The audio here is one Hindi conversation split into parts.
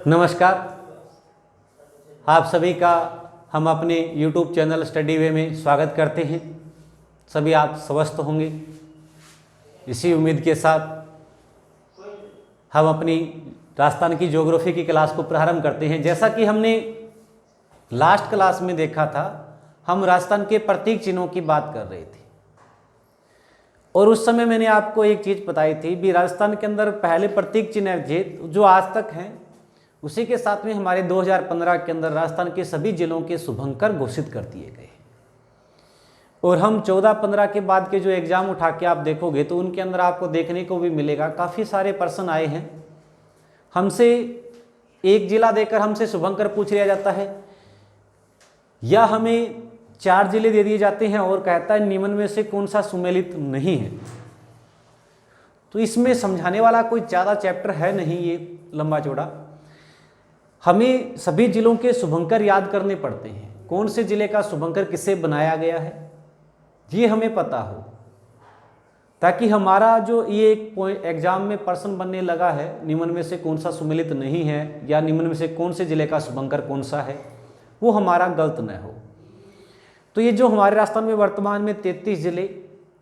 नमस्कार। आप सभी का हम अपने YouTube चैनल स्टडी वे में स्वागत करते हैं। सभी आप स्वस्थ होंगे, इसी उम्मीद के साथ हम अपनी राजस्थान की ज्योग्राफी की क्लास को प्रारंभ करते हैं। जैसा कि हमने लास्ट क्लास में देखा था, हम राजस्थान के प्रतीक चिन्हों की बात कर रहे थे और उस समय मैंने आपको एक चीज़ बताई थी भी राजस्थान के अंदर पहले प्रतीक चिन्ह जो आज तक हैं, उसी के साथ में हमारे 2015 के अंदर राजस्थान के सभी जिलों के शुभंकर घोषित कर दिए गए और हम 14-15 के बाद के जो एग्ज़ाम उठा के आप देखोगे तो उनके अंदर आपको देखने को भी मिलेगा काफ़ी सारे पर्सन आए हैं। हमसे एक जिला देकर हमसे शुभंकर पूछ लिया जाता है या हमें 4 जिले दे दिए जाते हैं और कहता है निम्न में से कौन सा सुमेलित नहीं है। तो इसमें समझाने वाला कोई ज़्यादा चैप्टर है नहीं, ये लंबा चौड़ा। हमें सभी जिलों के शुभंकर याद करने पड़ते हैं। कौन से जिले का शुभंकर किससे बनाया गया है ये हमें पता हो, ताकि हमारा जो ये एक एग्जाम में प्रश्न बनने लगा है निम्न में से कौन सा सुमेलित नहीं है या निम्न में से कौन से जिले का शुभंकर कौन सा है, वो हमारा गलत न हो। तो ये जो हमारे राजस्थान में वर्तमान में 33 जिले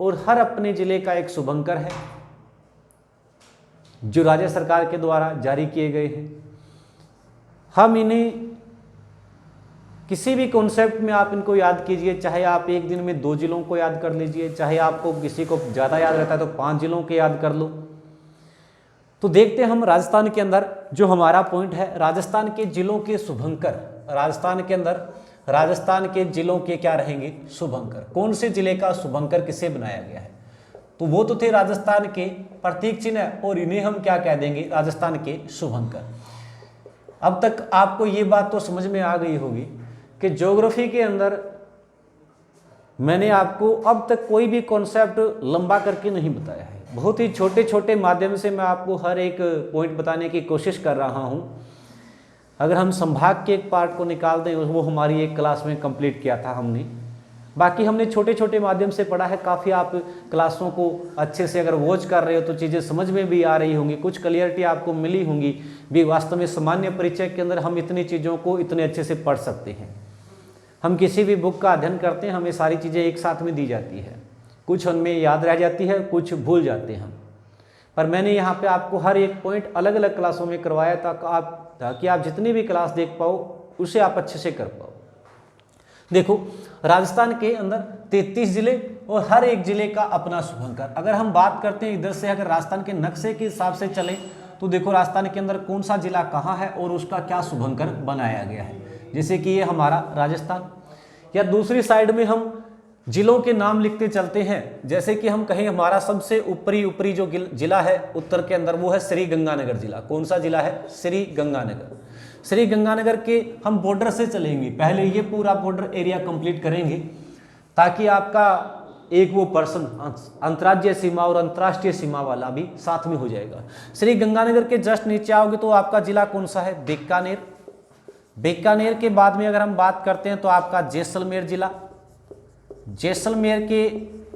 और हर अपने जिले का एक शुभंकर है जो राज्य सरकार के द्वारा जारी किए गए हैं। हम इन्हें किसी भी कॉन्सेप्ट में आप इनको याद कीजिए, चाहे आप एक दिन में 2 जिलों को याद कर लीजिए, चाहे आपको किसी को ज़्यादा याद रहता है तो 5 जिलों के याद कर लो। तो देखते हैं हम राजस्थान के अंदर जो हमारा पॉइंट है, राजस्थान के जिलों के शुभंकर। राजस्थान के अंदर राजस्थान के जिलों के क्या रहेंगे शुभंकर। कौन से जिले का शुभंकर किसे बनाया गया है, तो वो तो थे राजस्थान के प्रतीक चिन्ह और इन्हें हम क्या कह देंगे, राजस्थान के शुभंकर। अब तक आपको ये बात तो समझ में आ गई होगी कि ज्योग्राफी के अंदर मैंने आपको अब तक कोई भी कॉन्सेप्ट लंबा करके नहीं बताया है। बहुत ही छोटे छोटे माध्यम से मैं आपको हर एक पॉइंट बताने की कोशिश कर रहा हूँ। अगर हम संभाग के एक पार्ट को निकाल दें, वो हमारी एक क्लास में कंप्लीट किया था हमने, बाकी हमने छोटे छोटे माध्यम से पढ़ा है। काफ़ी आप क्लासों को अच्छे से अगर वॉच कर रहे हो तो चीज़ें समझ में भी आ रही होंगी, कुछ क्लियरिटी आपको मिली होंगी भी। वास्तव में सामान्य परिचय के अंदर हम इतनी चीज़ों को इतने अच्छे से पढ़ सकते हैं। हम किसी भी बुक का अध्ययन करते हैं, हमें सारी चीज़ें एक साथ में दी जाती है, कुछ उनमें याद रह जाती है, कुछ भूल जाते हैं हम। पर मैंने यहाँ पर आपको हर एक पॉइंट अलग अलग क्लासों में करवाया ताकि आप जितनी भी क्लास देख पाओ उसे आप अच्छे से कर पाओ। देखो, राजस्थान के अंदर 33 जिले और हर एक जिले का अपना शुभंकर। अगर हम बात करते हैं इधर से, अगर राजस्थान के नक्शे के हिसाब से चले तो देखो राजस्थान के अंदर कौन सा जिला कहाँ है और उसका क्या शुभंकर बनाया गया है। जैसे कि ये हमारा राजस्थान, या दूसरी साइड में हम जिलों के नाम लिखते चलते हैं। जैसे कि हम कहें हमारा सबसे ऊपरी जो जिला है उत्तर के अंदर, वो है श्री गंगानगर जिला। कौन सा जिला है? श्री गंगानगर। श्री गंगानगर के हम बॉर्डर से चलेंगे, पहले ये पूरा बॉर्डर एरिया कंप्लीट करेंगे ताकि आपका एक वो पर्सन अंतर्राज्यीय सीमा और अंतर्राष्ट्रीय सीमा वाला भी साथ में हो जाएगा। श्री गंगानगर के जस्ट नीचे आओगे तो आपका जिला कौन सा है? बीकानेर। बीकानेर के बाद में अगर हम बात करते हैं तो आपका जैसलमेर जिला। जैसलमेर के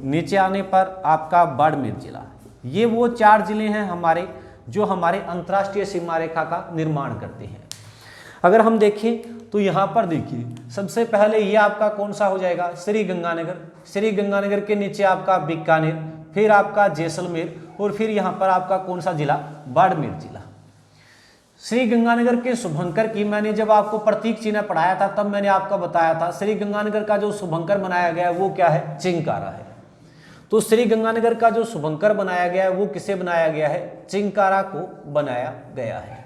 नीचे आने पर आपका बाड़मेर जिला। ये वो 4 जिले हैं हमारे जो हमारे अंतर्राष्ट्रीय सीमा रेखा का निर्माण करते हैं। अगर हम देखें तो यहाँ पर देखिए सबसे पहले ये आपका कौन सा हो जाएगा? श्री गंगानगर। श्री गंगानगर के नीचे आपका बीकानेर, फिर आपका जैसलमेर और फिर यहाँ पर आपका कौन सा जिला? बाड़मेर जिला। श्री गंगानगर के शुभंकर की मैंने जब आपको प्रतीक चिन्ह पढ़ाया था तब मैंने आपको बताया था श्री गंगानगर का जो शुभंकर बनाया गया है वो क्या है? चिंकारा है। तो श्री गंगानगर का जो शुभंकर बनाया गया है वो किसे बनाया गया है? चिंकारा को बनाया गया है।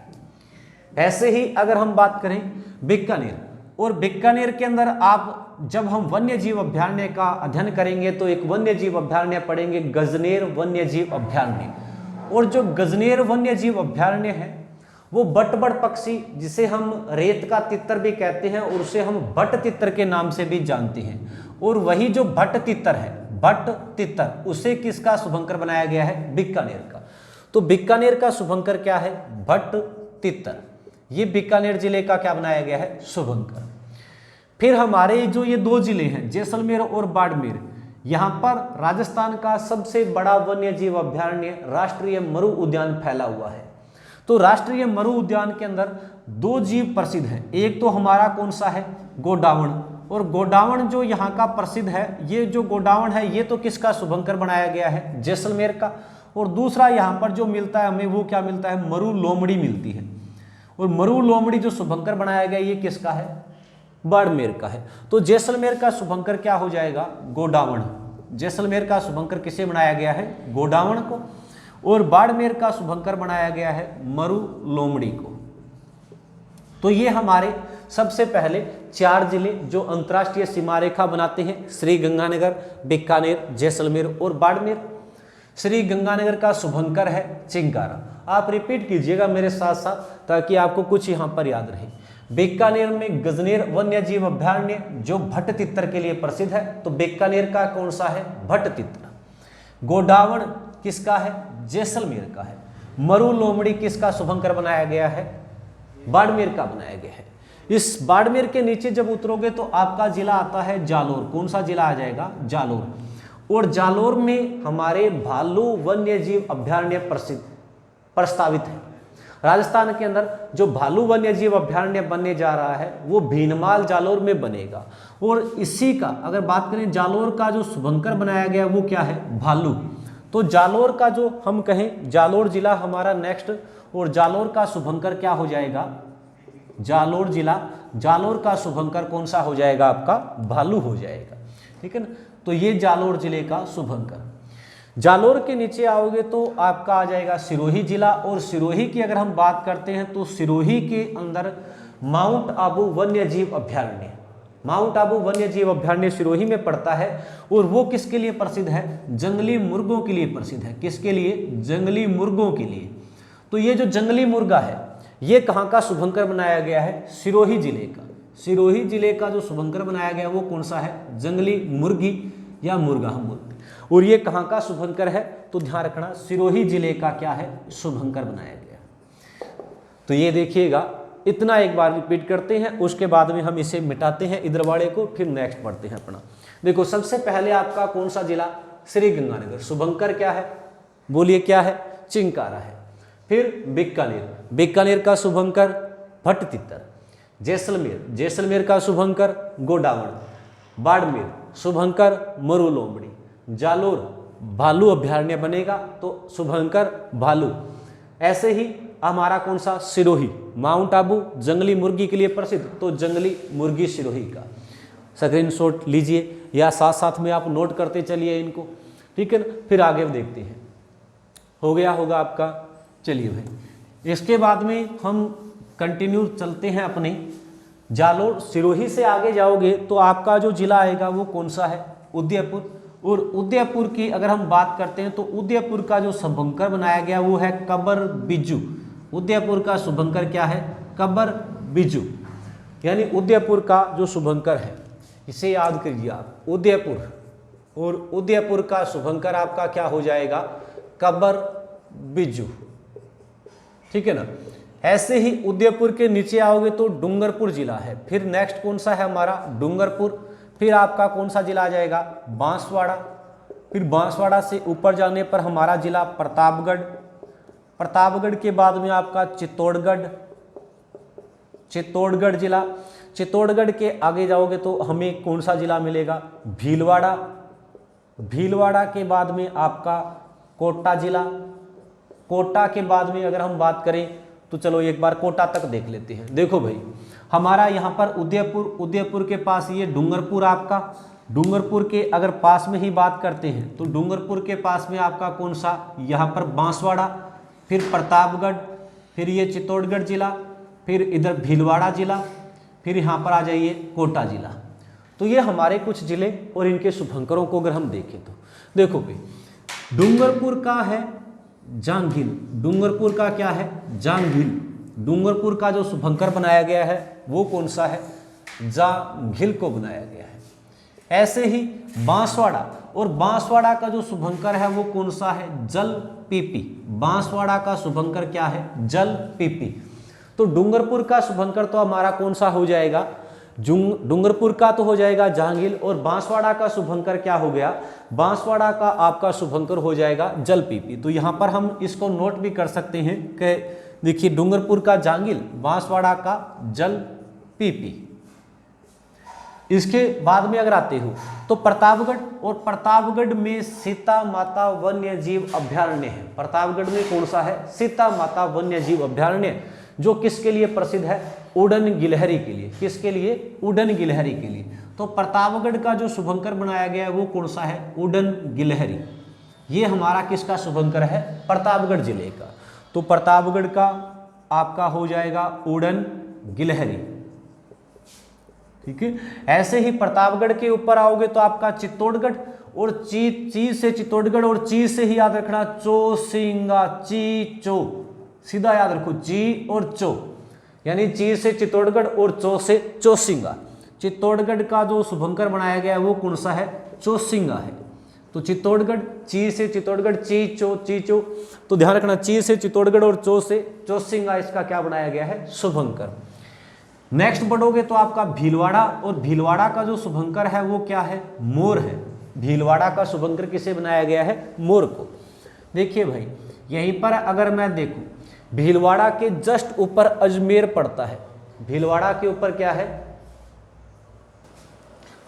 ऐसे ही अगर हम बात करें बीकानेर, और बीकानेर के अंदर आप जब हम वन्य जीव अभ्यारण्य का अध्ययन करेंगे तो एक वन्य जीव अभ्यारण्य पढ़ेंगे, गजनेर वन्य जीव अभ्यारण्य। और जो गजनेर वन्य जीव अभ्यारण्य है वो बटबड़ पक्षी, जिसे हम रेत का तितर भी कहते हैं और उसे हम भट्ट तितर के नाम से भी जानते हैं। और वही जो भट्ट तितर है, भट्ट तितर, उसे किसका शुभंकर बनाया गया है? बीकानेर का। तो बीकानेर का शुभंकर क्या है? भट्ट तितर। ये बीकानेर जिले का क्या बनाया गया है? शुभंकर। फिर हमारे जो ये 2 जिले हैं जैसलमेर और बाड़मेर, यहाँ पर राजस्थान का सबसे बड़ा वन्य जीव अभ्यारण्य राष्ट्रीय मरु उद्यान फैला हुआ है। तो राष्ट्रीय मरु उद्यान के अंदर 2 जीव प्रसिद्ध हैं। एक तो हमारा कौन सा है, गोडावण, और गोडावण जो यहाँ का प्रसिद्ध है, ये जो गोडावण है ये तो किसका, शुभंकर बनाया गया है, जैसलमेर का। और दूसरा यहाँ पर जो मिलता है हमें वो क्या मिलता है, मरु लोमड़ी मिलती है। और मरु लोमड़ी जो शुभंकर बनाया गया ये किसका है, बाड़मेर का है। तो जैसलमेर का शुभंकर क्या हो जाएगा, गोडावण। जैसलमेर का शुभंकर किसे बनाया गया है, गोडावण को, और बाड़मेर का शुभंकर बनाया गया है मरु लोमड़ी को। तो ये हमारे सबसे पहले 4 जिले जो अंतर्राष्ट्रीय सीमा रेखा बनाते हैं, श्री गंगानगर, बीकानेर, जैसलमेर और बाड़मेर। श्री गंगानगर का शुभंकर है चिंकारा। आप रिपीट कीजिएगा मेरे साथ साथ ताकि आपको कुछ यहाँ पर याद रहे। बीकानेर में गजनेर वन्य जीव अभ्यारण्य जो भट्ट तितर के लिए प्रसिद्ध है, तो बीकानेर का कौन सा है, भट्ट तितर। गोडावण किसका है, जैसलमेर का है। मरु लोमड़ी किसका शुभंकर बनाया गया है, बाड़मेर का बनाया गया है। इस बाड़मेर के नीचे जब उतरोगे तो आपका जिला आता है जालोर। कौन सा जिला आ जाएगा, जालोर। और जालोर में हमारे भालू वन्य जीव अभ्यारण्य प्रस्तावित है। राजस्थान के अंदर जो भालू वन्य जीव अभ्यारण्य बनने जा रहा है वो भीनमाल जालोर में बनेगा। और इसी का अगर बात करें, जालोर का जो शुभंकर बनाया गया वो क्या है, भालू। तो जालोर का जो हम कहें, जालोर जिला हमारा नेक्स्ट, और जालोर का शुभंकर क्या हो जाएगा, जालोर जिला। जालोर का शुभंकर कौन सा हो जाएगा, आपका भालू हो जाएगा। ठीक है ना। तो ये जालोर जिले का शुभंकर। जालोर के नीचे आओगे तो आपका आ जाएगा सिरोही जिला। और सिरोही की अगर हम बात करते हैं तो सिरोही के अंदर माउंट आबू वन्य जीव अभ्यारण्य, माउंट आबू वन्य जीव अभ्यारण्य सिरोही में पड़ता है। और वो किसके लिए प्रसिद्ध है, जंगली मुर्गों के लिए प्रसिद्ध है। किसके लिए, जंगली मुर्गों के लिए। तो ये जो जंगली मुर्गा है ये कहाँ का शुभंकर बनाया गया है, सिरोही जिले का। सिरोही जिले का जो शुभंकर बनाया गया वो कौन सा है, जंगली मुर्गी या मुर्गा हम बोलते हैं। और ये कहाँ का शुभंकर है, तो ध्यान रखना सिरोही जिले का क्या है, शुभंकर बनाया गया। तो ये देखिएगा, इतना एक बार रिपीट करते हैं, उसके बाद में हम इसे मिटाते हैं इधर वाले को, फिर नेक्स्ट पढ़ते हैं अपना। देखो सबसे पहले आपका कौन सा जिला, श्री गंगानगर। शुभंकर क्या है, बोलिए क्या है, चिंकारा है। फिर बीकानेर, बीकानेर का शुभंकर भट्ट तितर। जैसलमेर, जैसलमेर का शुभंकर गोडावण। बाड़मेर शुभंकर मरु लोमड़ी। जालोर भालू अभ्यारण्य बनेगा तो शुभंकर भालू। ऐसे ही हमारा कौन सा, सिरोही। माउंट आबू जंगली मुर्गी के लिए प्रसिद्ध, तो जंगली मुर्गी सिरोही का स्क्रीनशॉट लीजिए या साथ साथ में आप नोट करते चलिए इनको। ठीक है ना। फिर आगे देखते हैं, हो गया होगा आपका। चलिए भाई, इसके बाद में हम कंटिन्यू चलते हैं अपने जालोर। सिरोही से आगे जाओगे तो आपका जो जिला आएगा वो कौन सा है, उदयपुर। और उदयपुर की अगर हम बात करते हैं तो उदयपुर का जो शुभंकर बनाया गया वो है कबर बिज्जू। उदयपुर का शुभंकर क्या है, कबर बिज्जू। यानी उदयपुर का जो शुभंकर है, इसे याद करिए आप, उदयपुर। और उदयपुर का शुभंकर आपका क्या हो जाएगा, कबर बिज्जू। ठीक है ना। ऐसे ही उदयपुर के नीचे आओगे तो डूंगरपुर जिला है। फिर नेक्स्ट कौन सा है हमारा, डूंगरपुर। फिर आपका कौन सा जिला आ जाएगा, बांसवाड़ा। फिर बांसवाड़ा से ऊपर जाने पर हमारा जिला प्रतापगढ़। प्रतापगढ़ के बाद में आपका चित्तौड़गढ़, चित्तौड़गढ़ जिला। चित्तौड़गढ़ के आगे जाओगे तो हमें कौन सा जिला मिलेगा, भीलवाड़ा। भीलवाड़ा के बाद में आपका कोटा जिला। कोटा के बाद में अगर हम बात करें तो चलो एक बार कोटा तक देख लेते हैं। देखो भाई, हमारा यहाँ पर उदयपुर, उदयपुर के पास ये डूंगरपुर आपका। डूंगरपुर के अगर पास में ही बात करते हैं तो डूंगरपुर के पास में आपका कौन सा, यहाँ पर बांसवाड़ा। फिर प्रतापगढ़, फिर ये चित्तौड़गढ़ जिला, फिर इधर भीलवाड़ा जिला, फिर यहाँ पर आ जाइए कोटा जिला। तो ये हमारे कुछ जिले और इनके शुभंकरों को अगर हम देखें तो देखो भाई, डूंगरपुर का है जांघिल। डूंगरपुर का क्या है, जांघिल। डूंगरपुर का जो शुभंकर बनाया गया है वो कौन सा है, जांघिल को बनाया गया है। ऐसे ही बांसवाड़ा, और बांसवाड़ा का जो शुभंकर है वो कौन सा है, जल पीपी। बांसवाड़ा का शुभंकर क्या है, जल पीपी। तो डूंगरपुर का शुभंकर तो हमारा कौन सा हो जाएगा, डूंगरपुर का तो हो जाएगा जांघिल। और बांसवाड़ा का शुभंकर क्या हो गया, बांसवाड़ा का आपका शुभंकर हो जाएगा जल पीपी। तो यहाँ पर हम इसको नोट भी कर सकते हैं कि देखिए डूंगरपुर का जांगिल, बांसवाड़ा का जल पीपी। इसके बाद में अगर आते हो तो प्रतापगढ़, और प्रतापगढ़ में सीता माता वन्य जीव अभ्यारण्य है। प्रतापगढ़ में कौन सा है? सीता माता वन्य जीव अभ्यारण्य, जो किसके लिए प्रसिद्ध है? उड़न गिलहरी के लिए। किसके लिए? उड़न गिलहरी के लिए। तो प्रतापगढ़ का जो शुभंकर बनाया गया है वो कौन सा है? उड़न गिलहरी। ये हमारा किसका शुभंकर है? प्रतापगढ़ जिले का। तो प्रतापगढ़ का आपका हो जाएगा उड़न गिलहरी, ठीक है। ऐसे ही प्रतापगढ़ के ऊपर आओगे तो आपका चित्तौड़गढ़, और ची से चित्तौड़गढ़, और ची से ही याद रखना चौसिंगा, ची चो, सीधा याद रखो ची और चो, यानी ची से चित्तौड़गढ़ और चो से चौसिंगा। चित्तौड़गढ़ का जो शुभंकर बनाया गया है वो कौन सा है? चौसिंगा है। तो चित्तौड़गढ़, ची से चित्तौड़गढ़, ची चो, तो ध्यान रखना ची से चित्तौड़गढ़ और चो से चौसिंगा, इसका क्या बनाया गया है? शुभंकर। नेक्स्ट बढ़ोगे तो आपका भीलवाड़ा, और भीलवाड़ा का जो शुभंकर है वो क्या है? मोर है। भीलवाड़ा का शुभंकर किसे बनाया गया है? मोर को। देखिए भाई यहीं पर अगर मैं देखूं, भीलवाड़ा के जस्ट ऊपर अजमेर पड़ता है। भीलवाड़ा के ऊपर क्या है?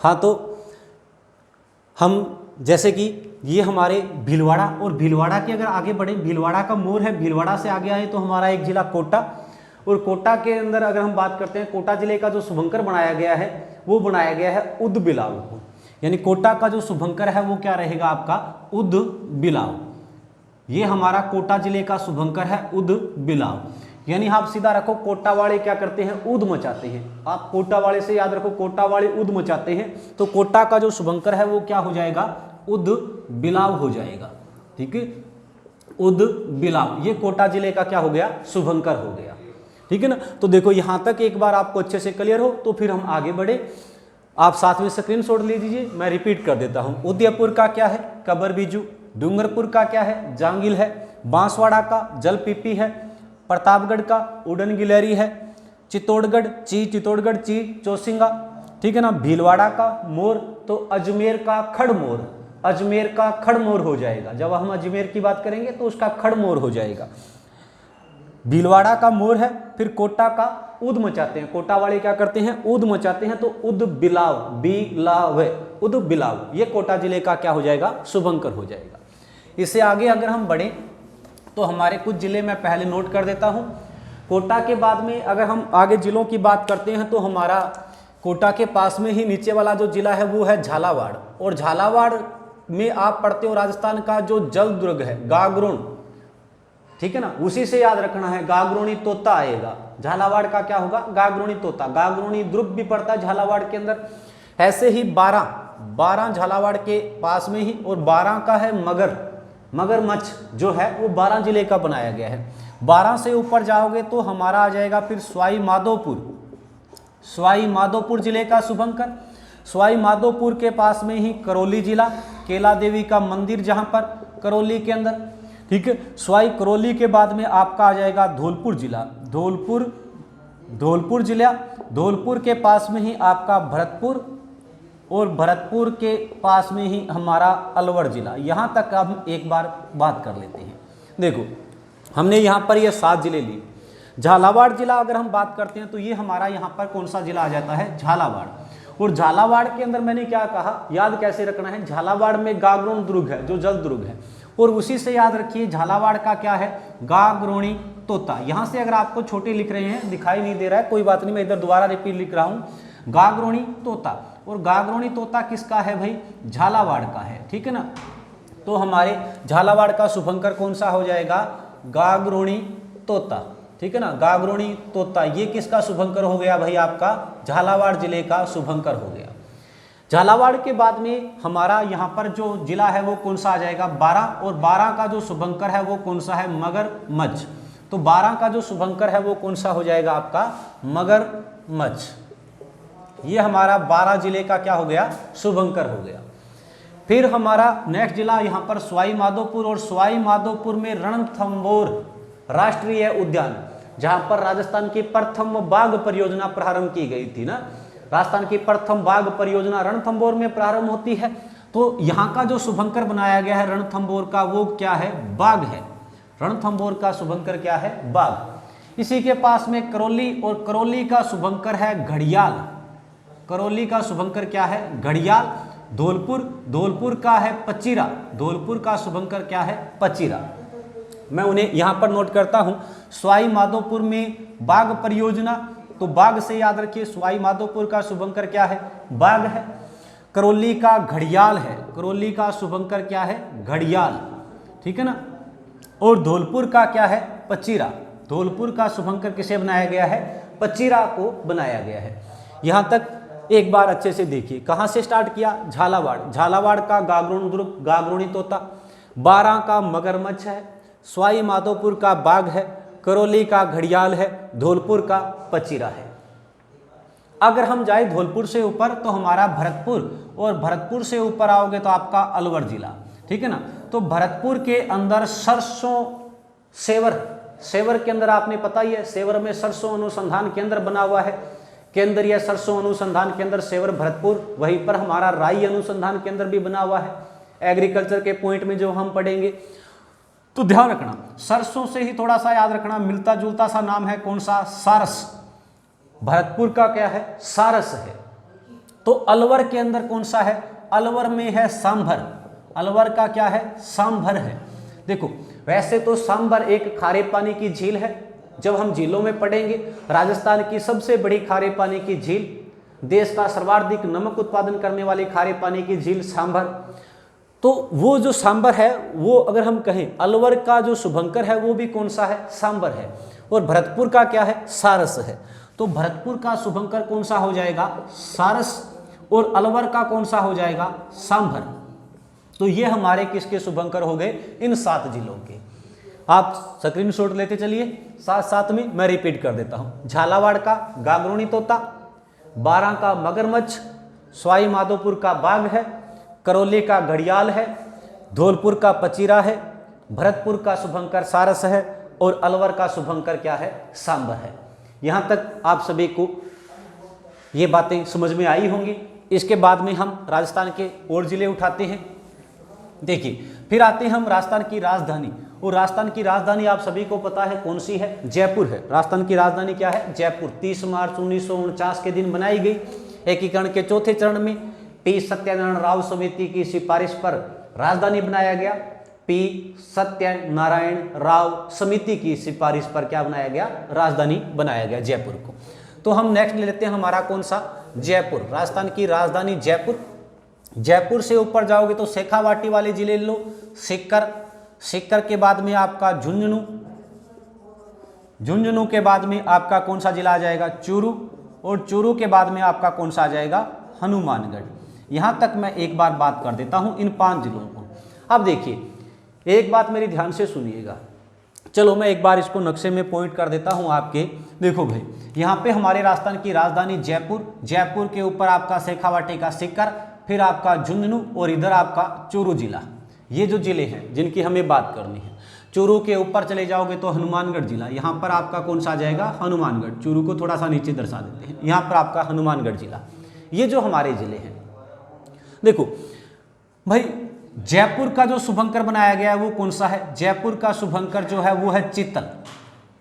हाँ, तो हम जैसे कि ये हमारे भीलवाड़ा, और भीलवाड़ा के अगर आगे बढ़े, भीलवाड़ा का मोर है। भीलवाड़ा से आगे आए तो हमारा एक जिला कोटा, और कोटा के अंदर अगर हम बात करते हैं, कोटा जिले का जो शुभंकर बनाया गया है वो बनाया गया है उद बिलाव को। यानी कोटा का जो शुभंकर है वो क्या रहेगा आपका? उद बिलाव। ये हमारा कोटा जिले का शुभंकर है उद बिलाव। यानी आप सीधा रखो कोटा वाले क्या करते हैं? उद मचाते हैं। आप कोटा वाले से याद रखो कोटा वाले उद मचाते हैं, तो कोटा का जो शुभंकर है वो क्या हो जाएगा? उद बिलाव हो जाएगा, ठीक है। उद बिलाव, ये कोटा जिले का क्या हो गया? शुभंकर हो गया, ठीक है ना। तो देखो यहां तक एक बार आपको अच्छे से क्लियर हो तो फिर हम आगे बढ़े। आप साथ में स्क्रीनशॉट ले लीजिए, मैं रिपीट कर देता हूं। उदयपुर का क्या है? कबर बीजू। डूंगरपुर का क्या है? जांगिल है। बांसवाड़ा का जल पीपी है। प्रतापगढ़ का उड़न गिलहरी है। चित्तौड़गढ़ ची चौसिंगा, ठीक है ना। भीलवाड़ा का मोर, तो अजमेर का खड़मोर। अजमेर का खड़मोर हो जाएगा। जब हम अजमेर की बात करेंगे तो उसका खड़मोर हो जाएगा। भीलवाड़ा का मोर है। फिर कोटा का उद मचाते हैं। कोटा वाले क्या करते हैं? उद मचाते हैं, तो उद बिलाव, बिलाव, उद बिलाव, ये कोटा जिले का क्या हो जाएगा? शुभंकर हो जाएगा। इससे आगे अगर हम बढ़े तो हमारे कुछ जिले मैं पहले नोट कर देता हूं। कोटा के बाद में अगर हम आगे जिलों की बात करते हैं तो हमारा कोटा के पास में ही नीचे वाला जो जिला है वो है झालावाड़, और झालावाड़ में आप पढ़ते हो राजस्थान का जो जल दुर्ग है गागरोन, ठीक है ना, उसी से याद रखना है। गागरोनी तोता आएगा। झालावाड़ का क्या होगा? गागरोनी तोता। गागरोनी दुर्ग भी पड़ता है झालावाड़ के अंदर। ऐसे ही 12 झालावाड़ के पास में ही, और 12 का है मगरमच्छ जो है वो 12 जिले का बनाया गया है। 12 से ऊपर जाओगे तो हमारा आ जाएगा फिर सवाई माधोपुर जिले का शुभंकर। सवाई माधोपुर के पास में ही करौली जिला, केला देवी का मंदिर जहां पर करौली के अंदर, ठीक है। सवाई करौली के बाद में आपका आ जाएगा धौलपुर जिला। धौलपुर जिला, धौलपुर के पास में ही आपका भरतपुर, और भरतपुर के पास में ही हमारा अलवर जिला। यहाँ तक हम एक बार बात कर लेते हैं। देखो हमने यहाँ पर ये 7 जिले लिए। झालावाड़ जिला अगर हम बात करते हैं तो ये हमारा यहाँ पर कौन सा जिला आ जाता है? झालावाड़। और झालावाड़ के अंदर मैंने क्या कहा, याद कैसे रखना है? झालावाड़ में गागरोन दुर्ग है जो जल दुर्ग है, और उसी से याद रखिए झालावाड़ का क्या है? गागरोनी तोता। यहाँ से अगर आपको छोटे लिख रहे हैं दिखाई नहीं दे रहा है, कोई बात नहीं, मैं इधर दोबारा रिपीट लिख रहा हूँ। गागरोनी तोता, और गागरोनी तोता किसका है भाई? झालावाड़ का है, ठीक है ना। तो हमारे झालावाड़ का शुभंकर कौन सा हो जाएगा? गागरोनी तोता, ठीक है ना। गागरोनी तोता, ये किसका शुभंकर हो गया भाई? आपका झालावाड़ जिले का शुभंकर हो गया। झालावाड़ के बाद में हमारा यहाँ पर जो जिला है वो कौन सा आ जाएगा? 12, और 12 का जो शुभंकर है वो कौन सा है? मगरमच्छ। तो 12 का जो शुभंकर है वो कौन सा हो जाएगा? आपका मगरमच्छ। ये हमारा 12 जिले का क्या हो गया? शुभंकर हो गया। फिर हमारा नेक्स्ट जिला यहाँ पर सवाई माधोपुर, और सवाई माधोपुर में रणथंभौर राष्ट्रीय उद्यान, जहां पर राजस्थान की प्रथम बाघ परियोजना प्रारंभ की गई थी ना। राजस्थान की प्रथम बाघ परियोजना रणथंभौर में प्रारंभ होती है। तो यहाँ का जो शुभंकर बनाया गया है रणथंभौर का वो क्या है? बाघ है। रणथंभौर का शुभंकर क्या है? बाघ। इसी के पास में करौली, और करौली का शुभंकर है घड़ियाल। करौली का शुभंकर क्या है? घड़ियाल। धौलपुर, धौलपुर का है पचीरा। धौलपुर का शुभंकर क्या है? पचीरा। मैं उन्हें यहां पर नोट करता हूं। सवाई माधोपुर में बाघ परियोजना, तो बाघ से याद रखिए, सवाई माधोपुर का शुभंकर क्या है? बाघ है। करौली का घड़ियाल है। करौली का शुभंकर क्या है? घड़ियाल, ठीक है ना। और धौलपुर का क्या है? पचीरा। धौलपुर का शुभंकर किसे बनाया गया है? पचीरा को बनाया गया है। यहां तक एक बार अच्छे से देखिए। कहां से स्टार्ट किया? झालावाड़। झालावाड़ का गागरुण दुर्ग, गागरुणी तोता। बारां का मगरमच्छ है। सवाई माधोपुर का बाघ है। करौली का घड़ियाल है। धौलपुर का पचीरा है। अगर हम जाए धौलपुर से ऊपर तो हमारा भरतपुर, और भरतपुर से ऊपर आओगे तो आपका अलवर जिला, ठीक है ना। तो भरतपुर के अंदर सरसों सेवर, सेवर के अंदर आपने पता ही है, सेवर में सरसों अनुसंधान केंद्र बना हुआ है। केंद्र या सरसों अनुसंधान केंद्र सेवर भरतपुर। वहीं पर हमारा राई अनुसंधान केंद्र भी बना हुआ है। एग्रीकल्चर के पॉइंट में जो हम पढ़ेंगे, तो ध्यान रखना सरसों से ही थोड़ा सा याद रखना, मिलता जुलता सा नाम है कौन सा? सारस। भरतपुर का क्या है? सारस है। तो अलवर के अंदर कौन सा है? अलवर में है सांभर। अलवर का क्या है? सांभर है। देखो वैसे तो सांभर एक खारे पानी की झील है। जब हम झीलों में पढ़ेंगे, राजस्थान की सबसे बड़ी खारे पानी की झील, देश का सर्वाधिक नमक उत्पादन करने वाली खारे पानी की झील सांभर। तो वो जो सांभर है, वो अगर हम कहें अलवर का जो शुभंकर है वो भी कौन सा है? सांभर है। और भरतपुर का क्या है? सारस है। तो भरतपुर का शुभंकर कौन सा हो जाएगा? सारस। और अलवर का कौन सा हो जाएगा? सांभर। तो ये हमारे किसके शुभंकर हो गए? इन 7 जिलों के। आप स्क्रीनशॉट लेते चलिए साथ साथ में, मैं रिपीट कर देता हूं। झालावाड़ का गागरुणी तोता, बारां का मगरमच्छ, सवाई माधोपुर का बाघ है, करौली का घड़ियाल है, धौलपुर का पचीरा है, भरतपुर का शुभंकर सारस है, और अलवर का शुभंकर क्या है? सांभर है। यहां तक आप सभी को ये बातें समझ में आई होंगी। इसके बाद में हम राजस्थान के और जिले उठाते हैं। देखिए फिर आते हैं हम राजस्थान की राजधानी, और राजस्थान की राजधानी आप सभी को पता है कौन सी है? जयपुर है। राजस्थान की राजधानी क्या है? जयपुर। 30 मार्च 1949 के दिन बनाई गई। एकीकरण के चौथे चरण में पी सत्यनारायण राव समिति की सिफारिश पर राजधानी बनाया गया। पी सत्यनारायण राव समिति की सिफारिश पर क्या बनाया गया? राजधानी बनाया गया जयपुर को। तो हम नेक्स्ट ले लेते हैं हमारा कौन सा? जयपुर। राजस्थान की राजधानी जयपुर। जयपुर से ऊपर जाओगे तो शेखावाटी वाले जिले लो, सीकर। सीकर के बाद में आपका झुंझुनू। झुंझुनू के बाद में आपका कौन सा जिला आ जाएगा? चूरू। और चूरू के बाद में आपका कौन सा आ जाएगा? हनुमानगढ़। यहां तक मैं एक बार बात कर देता हूं इन 5 जिलों को। अब देखिए एक बात मेरी ध्यान से सुनिएगा। चलो मैं एक बार इसको नक्शे में पॉइंट कर देता हूं आपके। देखो भाई, यहाँ पे हमारे राजस्थान की राजधानी जयपुर, जयपुर के ऊपर आपका शेखावाटी का सीकर, फिर आपका झुंझुनू, और इधर आपका चूरू जिला। ये जो जिले हैं जिनकी हमें बात करनी है। चूरू के ऊपर चले जाओगे तो हनुमानगढ़ जिला, यहाँ पर आपका कौन सा आ जाएगा? हनुमानगढ़। चूरू को थोड़ा सा नीचे दर्शा देते हैं, यहाँ पर आपका हनुमानगढ़ जिला। ये जो हमारे जिले हैं, देखो भाई जयपुर का जो शुभंकर बनाया गया है वो कौन सा है? जयपुर का शुभंकर जो है वो है चित्तल।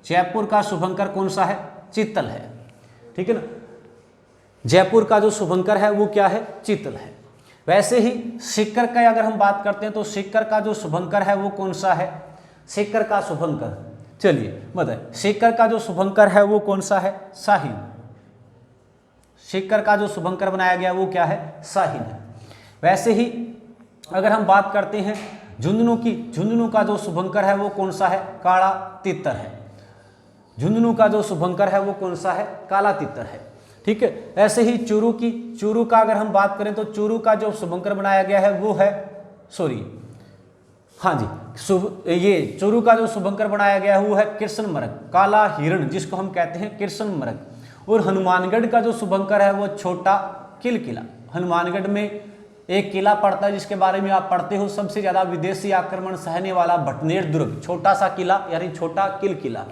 जयपुर का शुभंकर कौन सा है? चित्तल है, ठीक है ना। जयपुर का जो शुभंकर है वो क्या है? चित्तल है। वैसे ही सीकर का अगर हम बात करते हैं तो सीकर का जो शुभंकर है वो कौन सा है? सीकर का शुभंकर, चलिए बताइए, सीकर का जो शुभंकर है वो कौन सा है? शाहीन। सीकर का जो शुभंकर बनाया गया वो क्या है? शाहीन है। वैसे ही अगर हम बात करते हैं झुंझुनू की, झुंझुनू का जो शुभंकर है वो कौन सा है? काला तितर है। झुंझुनू का जो शुभंकर है वो कौन सा है? काला तितर है, ठीक है। ऐसे ही चूरू की, चूरू का अगर हम बात करें तो चूरू का जो शुभंकर बनाया गया है वो है, सॉरी हाँ जी, ये चूरू का जो शुभंकर बनाया गया है वो है कृष्ण मृग, काला हिरण जिसको हम कहते हैं कृष्ण मृग। और हनुमानगढ़ का जो शुभंकर है वो छोटा किलकिला। हनुमानगढ़ में एक किला पड़ता है जिसके बारे में आप पढ़ते हो, सबसे ज्यादा विदेशी आक्रमण सहने वाला भटनेर दुर्ग, छोटा सा किला यानी छोटा किलकिला।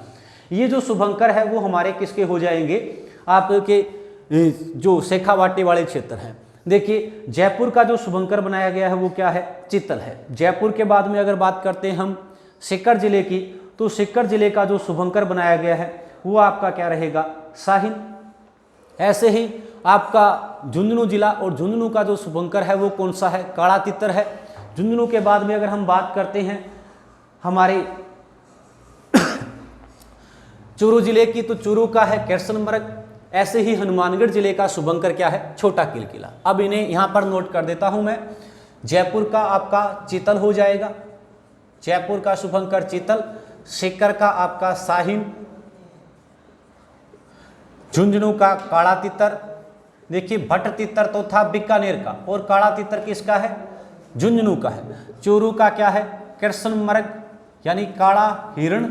ये जो शुभंकर है वो हमारे किसके हो जाएंगे? आपके जो शेखावाटी वाले क्षेत्र हैं। देखिए जयपुर का जो शुभंकर बनाया गया है वो क्या है? चित्तल है। जयपुर के बाद में अगर बात करते हैं हम सीकर जिले की, तो सीकर जिले का जो शुभंकर बनाया गया है वो आपका क्या रहेगा, शाहीन। ऐसे ही आपका झुंझुनू जिला और झुंझुनू का जो शुभंकर है वो कौन सा है, काला तितर है। झुंझुनू के बाद में अगर हम बात करते हैं हमारे चूरू जिले की, तो चूरू का है कृष्णमृग। ऐसे ही हनुमानगढ़ जिले का शुभंकर क्या है, छोटा किलकिला। अब इन्हें यहां पर नोट कर देता हूं मैं। जयपुर का आपका चीतल हो जाएगा, जयपुर का शुभंकर चीतल। सीकर का आपका शाहीन, झुंझुनू का काला तितर। देखिए भट्ट तितर तो था बीकानेर का, और काला तितर किसका है, झुंझुनू का है। चूरू का क्या है, कृष्णमृग यानी काला हिरण,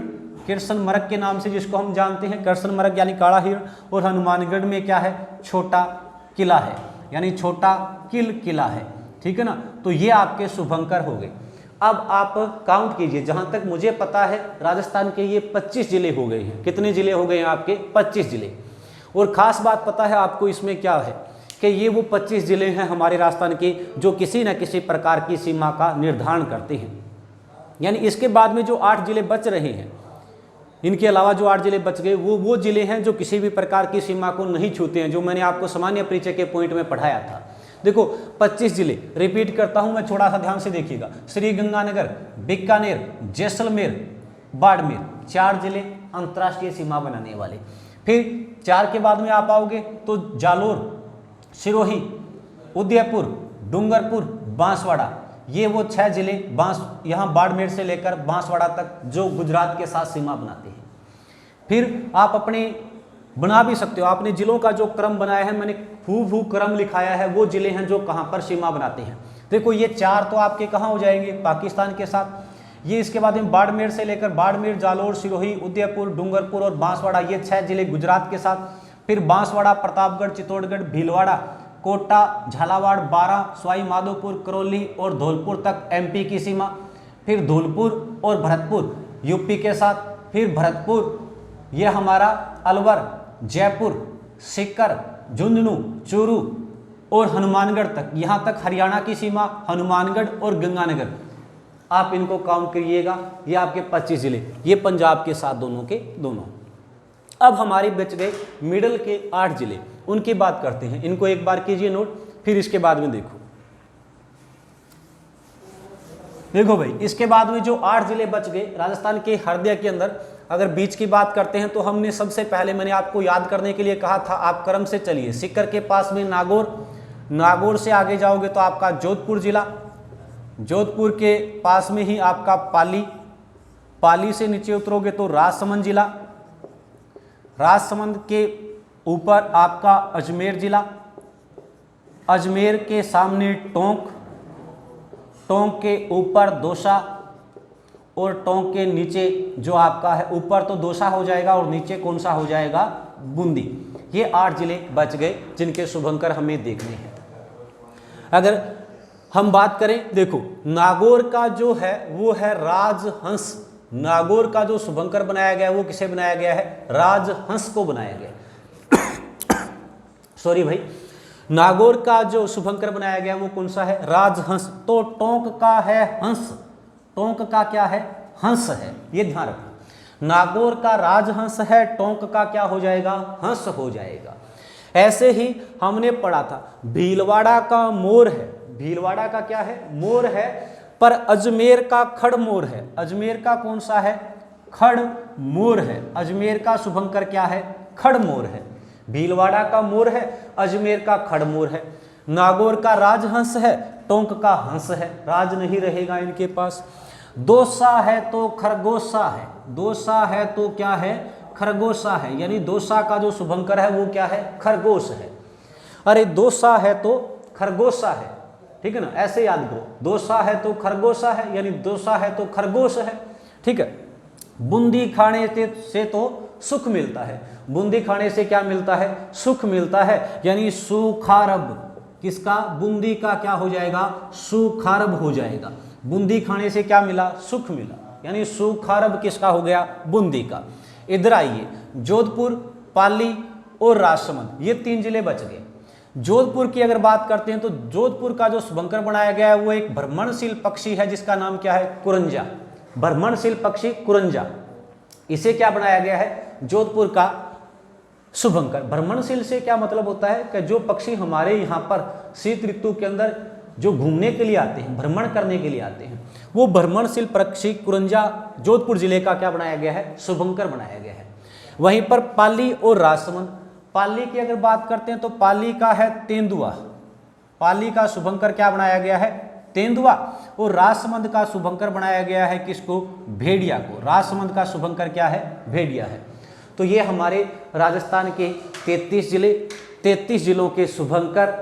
कृष्णमृग के नाम से जिसको हम जानते हैं, कृष्णमृग यानी काला हिरण। और हनुमानगढ़ में क्या है, छोटा किला है यानी छोटा किला है, ठीक है ना। तो ये आपके शुभंकर हो गए। अब आप काउंट कीजिए, जहां तक मुझे पता है राजस्थान के ये 25 जिले हो गए हैं। कितने जिले हो गए हैं आपके, 25 जिले। और खास बात पता है आपको इसमें क्या है कि ये वो 25 जिले हैं हमारे राजस्थान के जो किसी न किसी प्रकार की सीमा का निर्धारण करते हैं। यानी इसके बाद में जो 8 जिले बच रहे हैं, इनके अलावा जो 8 जिले बच गए वो जिले हैं जो किसी भी प्रकार की सीमा को नहीं छूते हैं, जो मैंने आपको सामान्य परिचय के पॉइंट में पढ़ाया था। देखो 25 जिले, रिपीट करता हूं मैं, थोड़ा सा ध्यान से देखिएगा। श्री गंगानगर, बीकानेर, जैसलमेर, बाड़मेर, 4 जिले अंतर्राष्ट्रीय सीमा बनाने वाले। फिर 4 के बाद में आप आओगे तो जालोर, सिरोही, उदयपुर, डूंगरपुर, बांसवाड़ा, ये वो 6 जिले यहाँ बाड़मेर से लेकर बांसवाड़ा तक जो गुजरात के साथ सीमा बनाते हैं। फिर आप अपने बना भी सकते हो, आपने जिलों का जो क्रम बनाया है, मैंने हूबहू क्रम लिखाया है, वो जिले हैं जो कहाँ पर सीमा बनाते हैं। देखो ये 4 तो आपके कहाँ हो जाएंगे, पाकिस्तान के साथ। ये इसके बाद में बाड़मेर से लेकर बाड़मेर, जालोर, सिरोही, उदयपुर, डूंगरपुर और बांसवाड़ा, ये 6 जिले गुजरात के साथ। फिर बांसवाड़ा, प्रतापगढ़, चित्तौड़गढ़, भीलवाड़ा, कोटा, झालावाड़, बारां, सवाई माधोपुर, करौली और धौलपुर तक एमपी की सीमा। फिर धौलपुर और भरतपुर यूपी के साथ। फिर भरतपुर ये हमारा अलवर, जयपुर, सीकर, झुंझुनू, चूरू और हनुमानगढ़ तक, यहाँ तक हरियाणा की सीमा, हनुमानगढ़ और गंगानगर। आप इनको काउंट करिएगा, ये आपके 25 जिले, ये पंजाब के साथ दोनों के दोनों। अब हमारी बच गए मिडल के 8 जिले, उनकी बात करते हैं। इनको एक बार कीजिए नोट, फिर इसके बाद में देखो भाई, इसके बाद में जो 8 जिले बच गए राजस्थान के हरदिया के अंदर, अगर बीच की बात करते हैं तो हमने सबसे पहले मैंने आपको याद करने के लिए कहा था, आप क्रम से चलिए। सीकर के पास में नागौर, नागौर से आगे जाओगे तो आपका जोधपुर जिला, जोधपुर के पास में ही आपका पाली, पाली से नीचे उतरोगे तो राजसमंद जिला, राजसमंद के ऊपर आपका अजमेर जिला, अजमेर के सामने टोंक, टोंक के ऊपर दौसा और टोंक के नीचे जो आपका है, ऊपर तो दौसा हो जाएगा और नीचे कौन सा हो जाएगा, बूंदी। ये 8 जिले बच गए जिनके शुभंकर हमें देखने हैं। अगर हम बात करें, देखो नागौर का जो है वो है राजहंस। नागौर का जो शुभंकर बनाया गया है वो किसे बनाया गया है, राजहंस को बनाया गया। सॉरी भाई, नागौर का जो शुभंकर बनाया गया वो कौन सा है, राजहंस। तो टोंक का है हंस, टोंक का क्या है, हंस है, ये ध्यान रखना। नागौर का राजहंस है, टोंक का क्या हो जाएगा, हंस हो जाएगा। ऐसे ही हमने पढ़ा था भीलवाड़ा का मोर है, भीलवाड़ा का क्या है, मोर है, पर अजमेर का खड़मोर है। अजमेर का कौन सा है, खड़मोर है। अजमेर का शुभंकर क्या है, खड़मोर है। भीलवाड़ा का मोर है, अजमेर का खड़मोर है। नागौर का राजहंस है, टोंक का हंस है, राज नहीं रहेगा इनके पास। दौसा है तो खरगोशा है, दौसा है तो क्या है, खरगोशा है, यानी दौसा का जो शुभंकर है वो क्या है, खरगोश है। अरे दौसा है तो खरगोशा है, ठीक है ना, ऐसे याद करो। दौसा है तो खरगोशा है, यानी दौसा है तो खरगोश है, ठीक है। बूंदी खाने से तो सुख मिलता है, बूंदी खाने से क्या मिलता है, सुख मिलता है, यानी सुखारब। किसका, बूंदी का क्या हो जाएगा, सुखारब हो जाएगा। बूंदी खाने से क्या मिला, सुख मिला, यानी सुखारब किसका हो गया, बूंदी का। इधर आइए, जोधपुर, पाली और राजसमंद, ये 3 जिले बच गए। जोधपुर की अगर बात करते हैं तो जोधपुर का जो शुभंकर बनाया गया है वो एक भ्रमणशील पक्षी है जिसका नाम क्या है, कुरंजा। भ्रमणशील पक्षी कुरंजा, इसे क्या बनाया गया है, जोधपुर का शुभंकर। भ्रमणशील से क्या मतलब होता है कि जो पक्षी हमारे यहाँ पर शीत ऋतु के अंदर जो घूमने के लिए आते हैं, भ्रमण करने के लिए आते हैं, वो भ्रमणशील पक्षी कुरंजा जोधपुर जिले का क्या बनाया गया है, शुभंकर बनाया गया है। वहीं पर पाली और राजसमंद, पाली की अगर बात करते हैं तो पाली का है तेंदुआ, पाली का शुभंकर क्या बनाया गया है, तेंदुआ। और राजसमंद का शुभंकर बनाया गया है किसको, भेड़िया को। राजसमंद का शुभंकर क्या है, भेड़िया है। तो ये हमारे राजस्थान के 33 जिले, 33 जिलों के शुभंकर।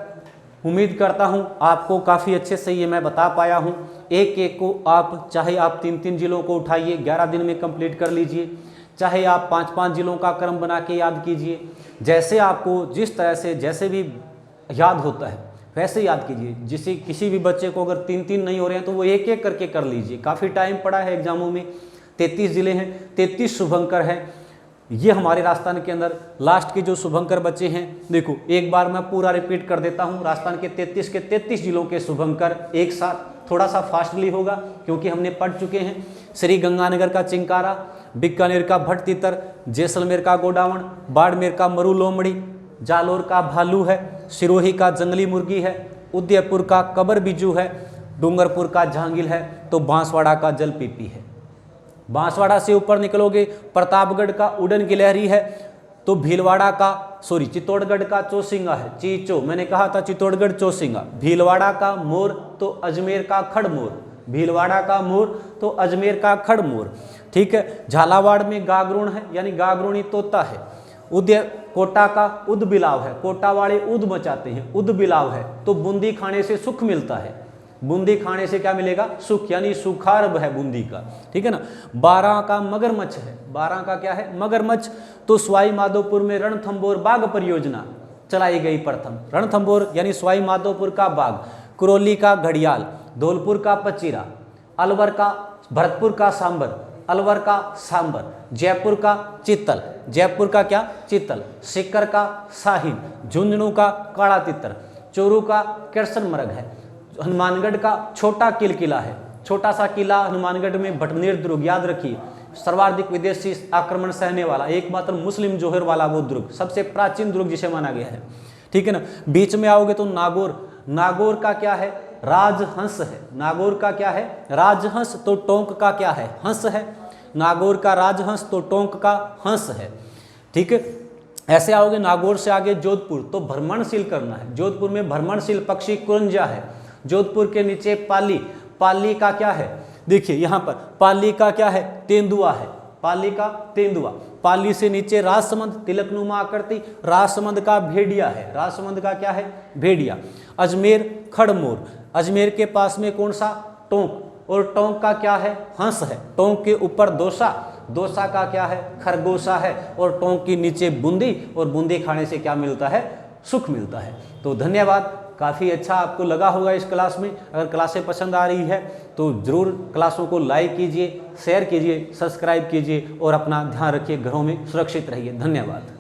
उम्मीद करता हूँ आपको काफ़ी अच्छे से ये मैं बता पाया हूँ। एक एक को आप, चाहे आप 3-3 जिलों को उठाइए, 11 दिन में कंप्लीट कर लीजिए, चाहे आप 5-5 जिलों का क्रम बना के याद कीजिए। जैसे आपको जिस तरह से जैसे भी याद होता है वैसे याद कीजिए। जिसे किसी भी बच्चे को अगर 3-3 नहीं हो रहे हैं तो वो एक एक करके कर लीजिए। काफ़ी टाइम पड़ा है एग्जामों में। 33 जिले हैं, 33 शुभंकर हैं। ये हमारे राजस्थान के अंदर लास्ट के जो शुभंकर बचे हैं, देखो एक बार मैं पूरा रिपीट कर देता हूँ। राजस्थान के 33 जिलों के शुभंकर एक साथ, थोड़ा सा फास्टली होगा क्योंकि हमने पढ़ चुके हैं। श्री गंगानगर का चिंकारा, बीकानेर का भट्ट तितर, जैसलमेर का गोडावण, बाड़मेर का मरु लोमड़ी, जालोर का भालू है, सिरोही का जंगली मुर्गी है, उदयपुर का कबर बिजू है, डूंगरपुर का झांगिल है, तो बांसवाड़ा का जलपीपी है। बांसवाड़ा से ऊपर निकलोगे प्रतापगढ़ का उड़न गिलहरी है, तो भीलवाड़ा का चित्तौड़गढ़ का चौसिंगा है, चीचो, मैंने कहा था चित्तौड़गढ़ चौसिंगा। भीलवाड़ा का मोर तो अजमेर का खड़मोर, भीलवाड़ा का मोर तो अजमेर का खड़मोर, ठीक है। झालावाड़ में गागरुण है यानी गागरुणी तोता है। कोटा का उद बिलाव है, कोटा वाले उद मचाते हैं, उद बिलाव है, तो बूंदी खाने से सुख मिलता है। बूंदी खाने से क्या मिलेगा, सुख, यानी सुखारब है बूंदी का, ठीक है ना। बारां का मगरमच्छ है, बारां का क्या है, मगरमच्छ, तो सवाई माधोपुर में रणथंभौर बाघ परियोजना चलाई गई प्रथम। रणथंभौर यानी सवाई माधोपुर का बाघ, कुरोली का घड़ियाल, धौलपुर का पचीरा, अलवर का, भरतपुर का सांबर, अलवर का सांबर, जयपुर का चित्तल, जयपुर का क्या, चित्तल, सीकर का शाहीन, झुंझुनू का काला तितर, चोरू का कृष्ण मृग है, हनुमानगढ़ का छोटा किला है, छोटा सा किला हनुमानगढ़ में भटनेर दुर्ग, याद रखिए, सर्वाधिक विदेशी आक्रमण सहने वाला एकमात्र मुस्लिम जोहर वाला वो दुर्ग, सबसे प्राचीन दुर्ग जिसे माना गया है, ठीक है ना। बीच में आओगे तो नागौर, नागौर का क्या है, राजहंस है, नागौर का क्या है, राजहंस, तो टोंक का क्या है, हंस है। नागौर का राजहंस तो टोंक का हंस है, ठीक है। ऐसे आओगे नागौर से आगे जोधपुर, तो भ्रमणशील करना है। जोधपुर में भ्रमणशील पक्षी कुरंजा है। जोधपुर के नीचे पाली, पाली का क्या है, देखिए यहाँ पर पाली का क्या है, तेंदुआ है, पाली का तेंदुआ। पाली से नीचे राजसमंद, तिलकनुमा आकृति, राजसमंद का भेड़िया है, राजसमंद का क्या है, भेड़िया। अजमेर खड़मोर, अजमेर के पास में कौन सा, टोंक, और टोंक का क्या है, हंस है। टोंक के ऊपर दोसा, दोसा का क्या है, खरगोशा है, और टोंक के नीचे बूंदी, और बूंदी खाने से क्या मिलता है, सुख मिलता है। तो धन्यवाद, काफ़ी अच्छा आपको लगा होगा इस क्लास में। अगर क्लासें पसंद आ रही है तो ज़रूर क्लासों को लाइक कीजिए, शेयर कीजिए, सब्सक्राइब कीजिए, और अपना ध्यान रखिए, घरों में सुरक्षित रहिए। धन्यवाद।